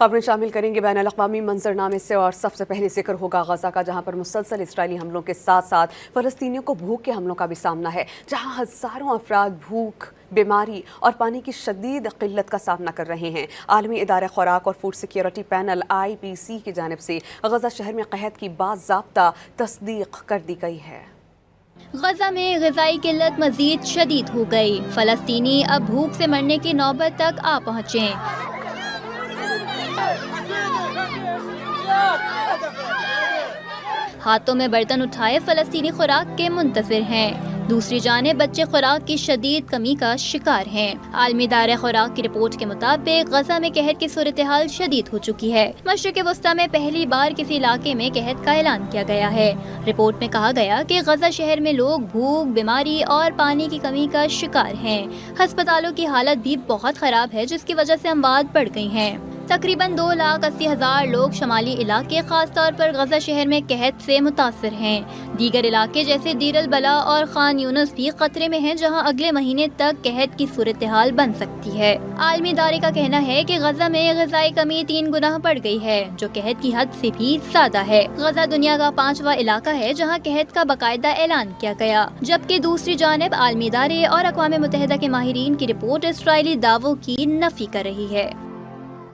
खबरें शामिल करेंगे बैन अल-अक़वामी मंजरनामे से और सबसे पहले जिक्र होगा गजा का, जहां पर मुसलसल इसराइली हमलों के साथ साथ फ़लस्तीनियों को भूख के हमलों का भी सामना है, जहां हज़ारों अफराद भूख, बीमारी और पानी की शदीद क़िल्लत का सामना कर रहे हैं। आलमी इदारे खुराक और फूड सिक्योरिटी पैनल IPC की जानिब से गजा शहर में क़हत की बाज़ाब्ता तस्दीक कर दी गई है। गजा में ग़िज़ाई किल्लत मज़ीद शदीद हो गई। फ़लस्तीनी अब भूख से मरने की नौबत तक आ पहुँचे। हाथों में बर्तन उठाए फ़लस्तीनी खुराक के मुंतज़िर हैं। दूसरी जानिब बच्चे खुराक की शदीद कमी का शिकार हैं। आलमी इदारे खुराक की रिपोर्ट के मुताबिक गजा में कहत की सूरत हाल शदीद हो चुकी है। मशरिक़ वस्ता में पहली बार किसी इलाके में कहत का ऐलान किया गया है। रिपोर्ट में कहा गया कि गजा शहर में लोग भूख, बीमारी और पानी की कमी का शिकार हैं। अस्पतालों की हालत भी बहुत ख़राब है, जिसकी वजह से अमवात बढ़ गई हैं। तकरीबन 2,80,000 लोग शमाली इलाके खास तौर पर गजा शहर में कहत से मुतासर हैं। दीगर इलाके जैसे दीर अल बला और खान यूनुस भी खतरे में हैं, जहां अगले महीने तक कहत की सूरत हाल बन सकती है। आलमी इदारे का कहना है कि गजा में ग़िज़ाई कमी 3 गुना बढ़ गई है, जो कहत की हद से भी ज्यादा है। गजा दुनिया का 5वां इलाका है जहाँ कहत का बाकायदा ऐलान किया गया, जबकि दूसरी जानिब आलमी इदारे और अक़वाम मुत्तहिदा के माहिरीन की रिपोर्ट इसराइली दावों की नफी कर रही है।